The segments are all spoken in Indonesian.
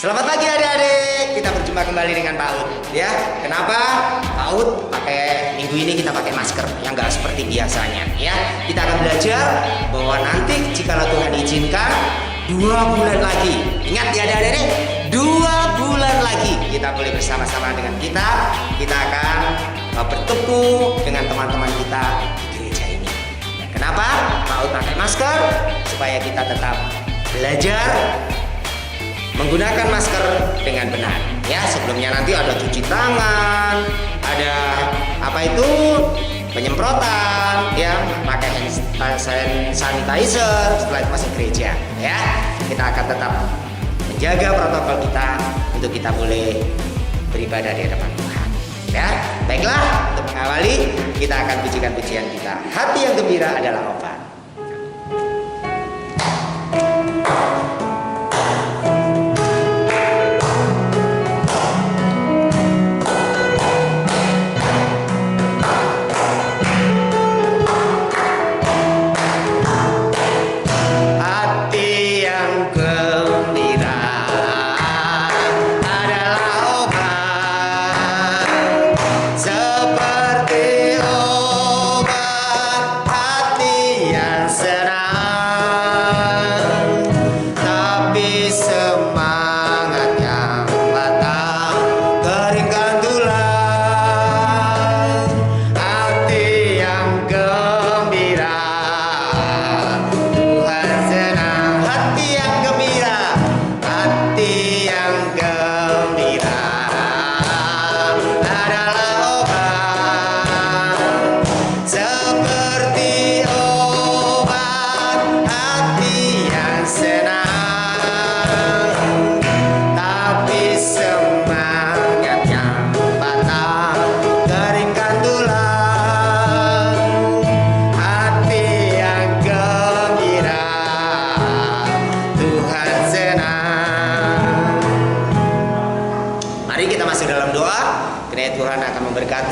Selamat pagi adik-adik, kita berjumpa kembali dengan Pak Ud ya. Kenapa? Pak Ud pakai minggu ini kita pakai masker yang nggak seperti biasanya ya. Kita akan belajar bahwa nanti jikalau Tuhan izinkan 2 bulan lagi, ingat ya adik-adik, 2 bulan lagi kita boleh bersama-sama dengan kita akan bertemu dengan teman-teman kita di gereja ini. Kenapa? Pak Ud pakai masker supaya kita tetap belajar menggunakan masker dengan benar ya. Sebelumnya nanti ada cuci tangan, ada penyemprotan ya, pakai hand sanitizer setelah itu masuk gereja ya. Kita akan tetap menjaga protokol kita untuk kita boleh beribadah di hadapan Tuhan ya. Baiklah, untuk mengawali kita akan pujikan pujian kita. Hati yang gembira adalah obat.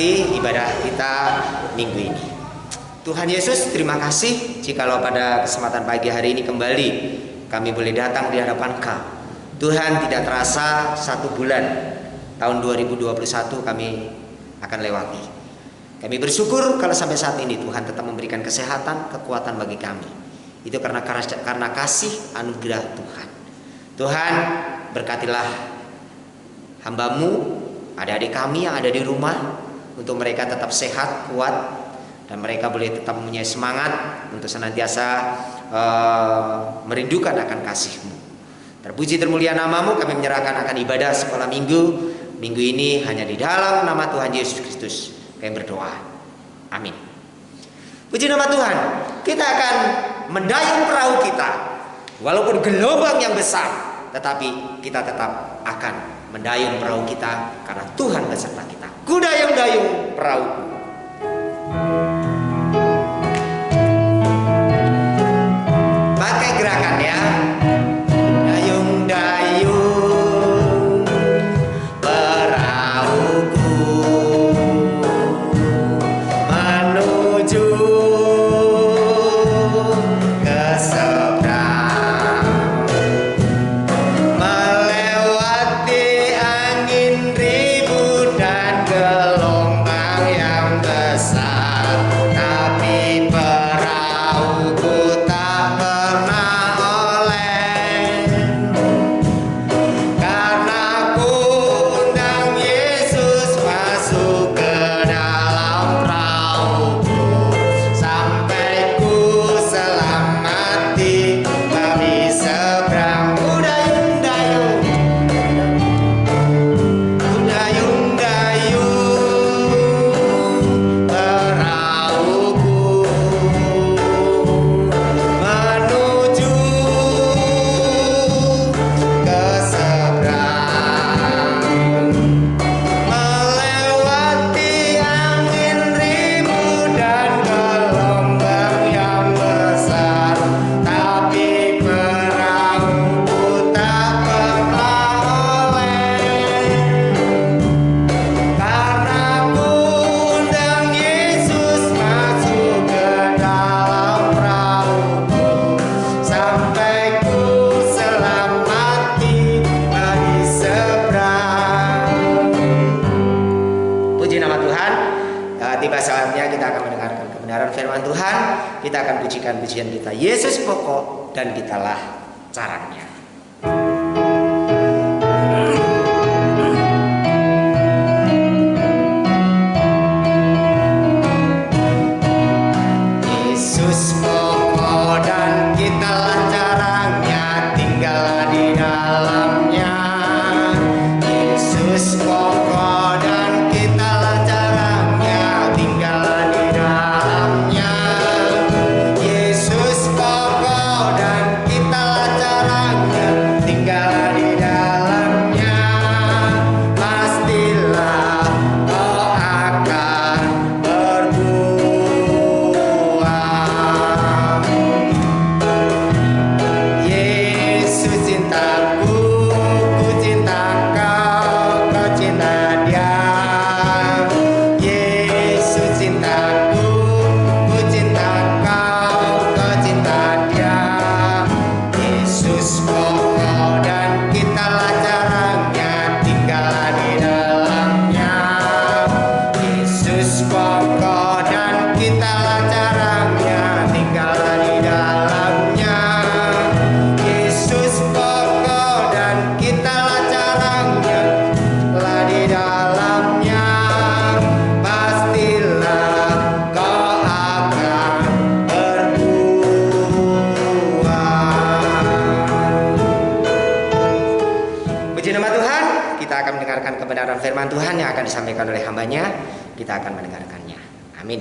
Ibadah kita minggu ini. Tuhan Yesus, terima kasih jikalau pada kesempatan pagi hari ini kembali kami boleh datang di hadapan Kau. Tuhan, tidak terasa 1 bulan tahun 2021 kami akan lewati. Kami bersyukur kalau sampai saat ini Tuhan tetap memberikan kesehatan, kekuatan bagi kami. Itu karena kasih anugerah Tuhan. Tuhan, berkatilah hamba-Mu, adik-adik kami yang ada di rumah, untuk mereka tetap sehat, kuat, dan mereka boleh tetap mempunyai semangat untuk senantiasa merindukan akan kasih-Mu. Terpuji termulia nama-Mu, kami menyerahkan akan ibadah sekolah minggu ini hanya di dalam nama Tuhan Yesus Kristus kami berdoa. Amin. Puji nama Tuhan. Kita akan mendayung perahu kita, walaupun gelombang yang besar, tetapi kita tetap akan mendayung perahu kita karena Tuhan beserta kita. Kudayung-dayung perahuku. Pakai gerakan ya. Dayung-dayung perahuku menuju ke seberang, melewati angin ribut dan gelombang yang besar. akan pujian-pujian kita. Yesus pokok dan kitalah caranya. Yesus pokok dan kitalah caranya, tinggallah di dalamnya. Yesus pokok dan kitalah caranya, tinggallah di dalamnya. Yesus pokok dan kitalah caranya, tinggallah di dalamnya. Pastilah kau akan berbuah. Yesus cintaku, ku cinta kau, kau cinta dia. Yesus cintaku, ku cinta kau, kau cinta dia. Yesus pokok dan kitalah caranya, tinggallah di dalamnya. Yesus pokok dan kitalah caranya, tinggallah di dalamnya. Yesus pokok dan kitalah caranya, lah di dalamnya. Pastilah kau akan berbuah. Puji nama Tuhan, kita akan mendengarkan kebenaran firman Tuhan yang akan disampaikan oleh hambanya. Kita akan mendengarkannya. Amin.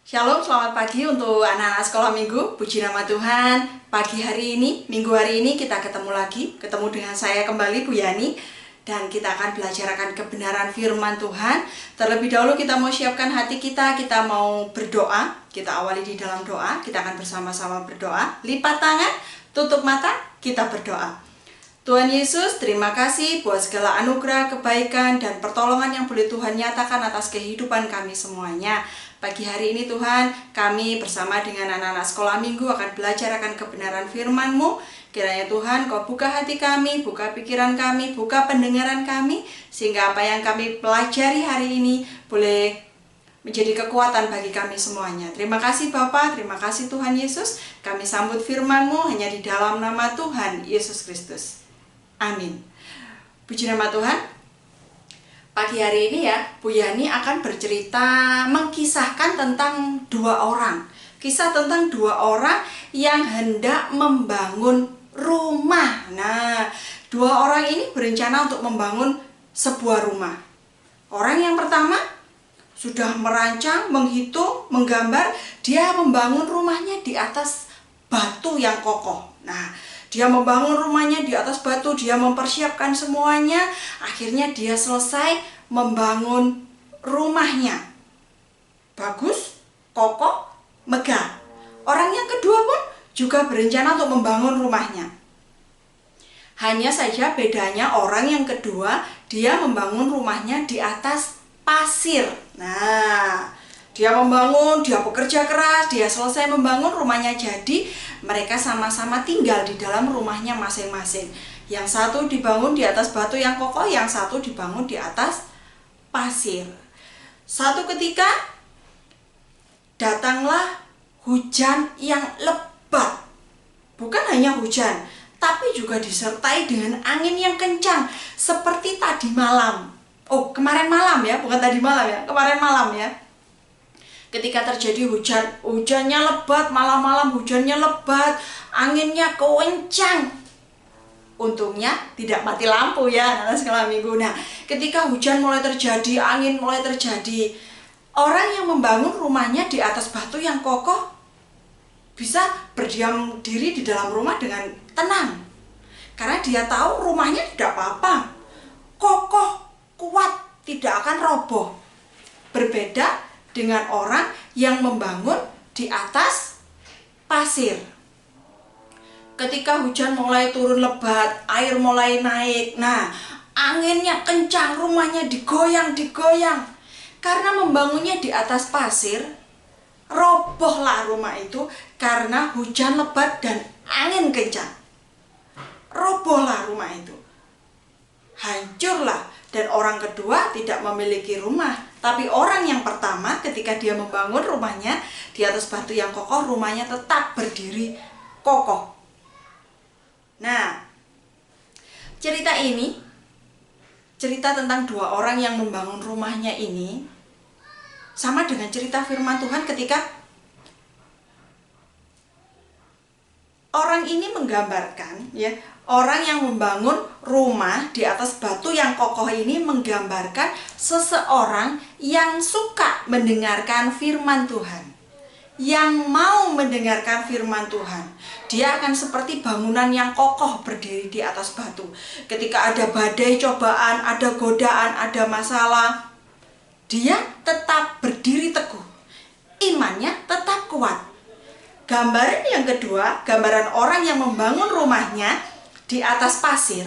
Shalom, selamat pagi untuk anak-anak sekolah minggu. Puji nama Tuhan. Pagi hari ini, minggu hari ini kita ketemu lagi. Ketemu dengan saya kembali, Bu Yani. Dan kita akan belajar akan kebenaran firman Tuhan. Terlebih dahulu kita mau siapkan hati kita. Kita mau berdoa. Kita awali di dalam doa. Kita akan bersama-sama berdoa. Lipat tangan, tutup mata, kita berdoa. Tuhan Yesus, terima kasih buat segala anugerah, kebaikan, dan pertolongan yang boleh Tuhan nyatakan atas kehidupan kami semuanya. Pagi hari ini Tuhan, kami bersama dengan anak-anak sekolah minggu akan belajar akan kebenaran firman-Mu. Kiranya Tuhan, Kau buka hati kami, buka pikiran kami, buka pendengaran kami, sehingga apa yang kami pelajari hari ini boleh menjadi kekuatan bagi kami semuanya. Terima kasih Bapa, terima kasih Tuhan Yesus. Kami sambut firman-Mu hanya di dalam nama Tuhan Yesus Kristus. Amin. Puji nama Tuhan. Pagi hari ini ya, Bu Yani akan bercerita mengkisahkan tentang dua orang. Kisah tentang dua orang yang hendak membangun rumah. Nah, dua orang ini berencana untuk membangun sebuah rumah. Orang yang pertama sudah merancang, menghitung, menggambar, dia membangun rumahnya di atas batu yang kokoh. Nah, dia membangun rumahnya di atas batu, dia mempersiapkan semuanya. Akhirnya dia selesai membangun rumahnya. Bagus, kokoh, megah. Orang yang kedua pun juga berencana untuk membangun rumahnya. Hanya saja bedanya orang yang kedua, dia membangun rumahnya di atas pasir. Nah, dia membangun, dia bekerja keras, dia selesai membangun rumahnya jadi. Mereka sama-sama tinggal di dalam rumahnya masing-masing. Yang satu dibangun di atas batu yang kokoh, yang satu dibangun di atas pasir. Suatu ketika datanglah hujan yang lebat. Bukan hanya hujan, tapi juga disertai dengan angin yang kencang seperti tadi malam. Oh, kemarin malam ya, bukan tadi malam ya, kemarin malam ya. Ketika terjadi hujannya lebat, malam-malam hujannya lebat, anginnya kencang. Untungnya tidak mati lampu ya, anak sekolah minggu. Nah, ketika hujan mulai terjadi, angin mulai terjadi, orang yang membangun rumahnya di atas batu yang kokoh bisa berdiam diri di dalam rumah dengan tenang. Karena dia tahu rumahnya tidak apa-apa, kokoh, kuat, tidak akan roboh. Berbeda dengan orang yang membangun di atas pasir. Ketika hujan mulai turun lebat, air mulai naik, nah anginnya kencang, rumahnya digoyang-digoyang. Karena membangunnya di atas pasir, robohlah rumah itu karena hujan lebat dan angin kencang. Robohlah rumah itu. Hancurlah. Dan orang kedua tidak memiliki rumah. Tapi orang yang pertama ketika dia membangun rumahnya di atas batu yang kokoh, rumahnya tetap berdiri kokoh. Nah, cerita ini, cerita tentang dua orang yang membangun rumahnya ini sama dengan cerita firman Tuhan ketika orang ini menggambarkan, ya, orang yang membangun rumah di atas batu yang kokoh ini menggambarkan seseorang yang suka mendengarkan firman Tuhan, yang mau mendengarkan firman Tuhan. Dia akan seperti bangunan yang kokoh berdiri di atas batu. Ketika ada badai, cobaan, ada godaan, ada masalah, dia tetap berdiri teguh. Imannya tetap kuat. Gambaran yang kedua, gambaran orang yang membangun rumahnya di atas pasir,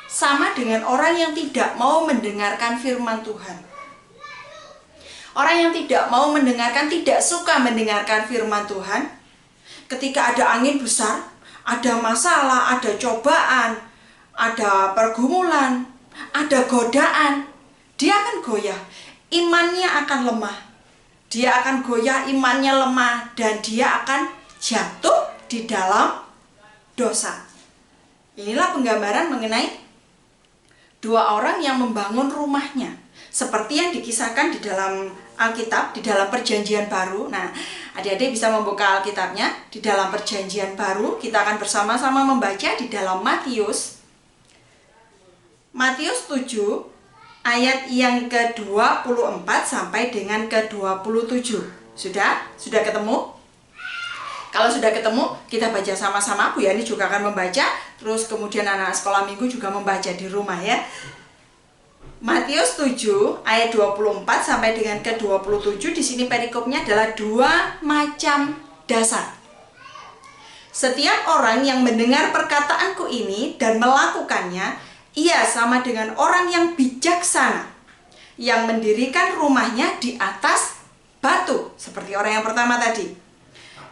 sama dengan orang yang tidak mau mendengarkan firman Tuhan. Orang yang tidak mau mendengarkan, tidak suka mendengarkan firman Tuhan, ketika ada angin besar, ada masalah, ada cobaan, ada pergumulan, ada godaan, dia akan goyah, imannya akan lemah. Dia akan goyah, imannya lemah, dan dia akan jatuh di dalam dosa. Inilah penggambaran mengenai dua orang yang membangun rumahnya, seperti yang dikisahkan di dalam Alkitab, di dalam Perjanjian Baru. Nah, adik-adik bisa membuka Alkitabnya di dalam Perjanjian Baru. Kita akan bersama-sama membaca di dalam Matius 7 ayat yang ke-24 sampai dengan ke-27. Sudah ketemu? Kalau sudah ketemu, kita baca sama-sama. Bu Yani juga akan membaca, terus kemudian anak sekolah minggu juga membaca di rumah, ya. Matius 7 ayat 24 sampai dengan ke-27. Di sini perikopnya adalah dua macam dasar. Setiap orang yang mendengar perkataanku ini dan melakukannya, ia sama dengan orang yang bijaksana, yang mendirikan rumahnya di atas batu, seperti orang yang pertama tadi.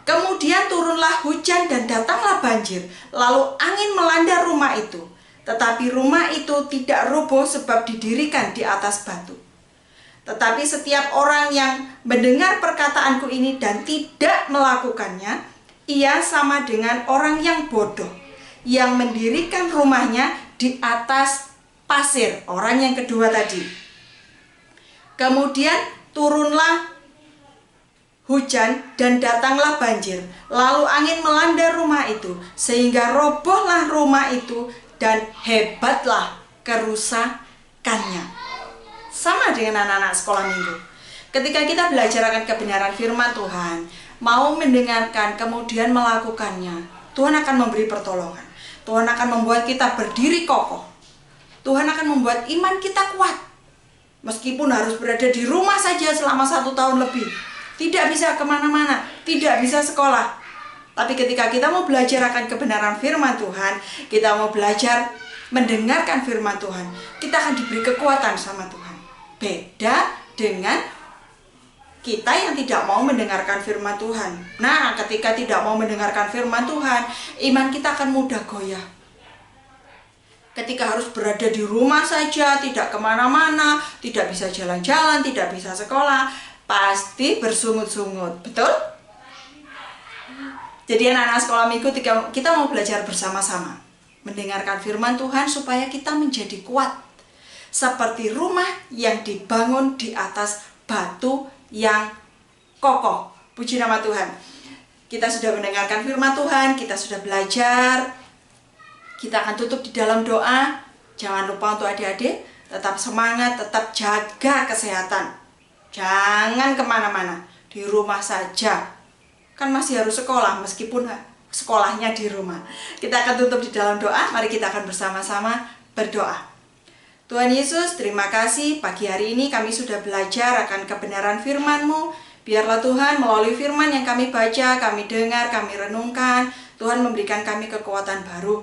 Kemudian turunlah hujan dan datanglah banjir, lalu angin melanda rumah itu. Tetapi rumah itu tidak roboh sebab didirikan di atas batu. Tetapi setiap orang yang mendengar perkataanku ini dan tidak melakukannya, ia sama dengan orang yang bodoh, yang mendirikan rumahnya di atas pasir. Orang yang kedua tadi. Kemudian turunlah hujan dan datanglah banjir, lalu angin melanda rumah itu, sehingga robohlah rumah itu dan hebatlah kerusakannya. Sama dengan anak-anak sekolah minggu. Ketika kita belajar akan kebenaran firman Tuhan, mau mendengarkan kemudian melakukannya, Tuhan akan memberi pertolongan. Tuhan akan membuat kita berdiri kokoh. Tuhan akan membuat iman kita kuat. Meskipun harus berada di rumah saja selama 1 tahun lebih, tidak bisa kemana-mana, tidak bisa sekolah. Tapi ketika kita mau belajar akan kebenaran firman Tuhan, kita mau belajar mendengarkan firman Tuhan, kita akan diberi kekuatan sama Tuhan. Beda dengan kita yang tidak mau mendengarkan firman Tuhan. Nah, ketika tidak mau mendengarkan firman Tuhan, iman kita akan mudah goyah. Ketika harus berada di rumah saja, tidak kemana-mana, tidak bisa jalan-jalan, tidak bisa sekolah, pasti bersungut-sungut, betul? Jadi anak-anak sekolah minggu, kita mau belajar bersama-sama mendengarkan firman Tuhan supaya kita menjadi kuat seperti rumah yang dibangun di atas batu yang kokoh. Puji nama Tuhan. Kita sudah mendengarkan firman Tuhan, kita sudah belajar. Kita akan tutup di dalam doa. Jangan lupa untuk adik-adik tetap semangat, tetap jaga kesehatan. Jangan kemana-mana, di rumah saja. Kan masih harus sekolah, meskipun sekolahnya di rumah. Kita akan tutup di dalam doa. Mari kita akan bersama-sama berdoa. Tuhan Yesus, terima kasih pagi hari ini kami sudah belajar akan kebenaran firman-Mu. Biarlah Tuhan melalui firman yang kami baca, kami dengar, kami renungkan, Tuhan memberikan kami kekuatan baru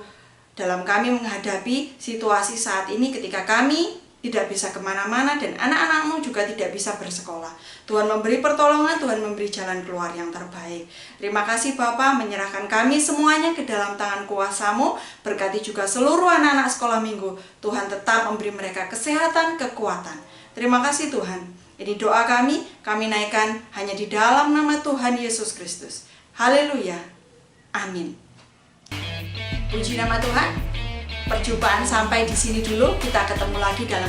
dalam kami menghadapi situasi saat ini ketika kami tidak bisa kemana-mana, dan anak-anakmu juga tidak bisa bersekolah. Tuhan memberi pertolongan, Tuhan memberi jalan keluar yang terbaik. Terima kasih Bapa, menyerahkan kami semuanya ke dalam tangan kuasa-Mu. Berkati juga seluruh anak-anak sekolah minggu. Tuhan tetap memberi mereka kesehatan, kekuatan. Terima kasih Tuhan. Ini doa kami naikkan hanya di dalam nama Tuhan Yesus Kristus. Haleluya. Amin. Puji nama Tuhan. Perjumpaan sampai di sini dulu. Kita ketemu lagi dalam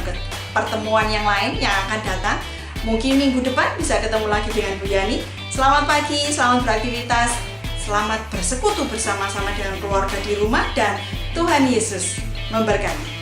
pertemuan yang lain yang akan datang. Mungkin minggu depan bisa ketemu lagi dengan Bu Yani. Selamat pagi, selamat beraktivitas, selamat bersekutu bersama-sama dengan keluarga di rumah, dan Tuhan Yesus memberkati.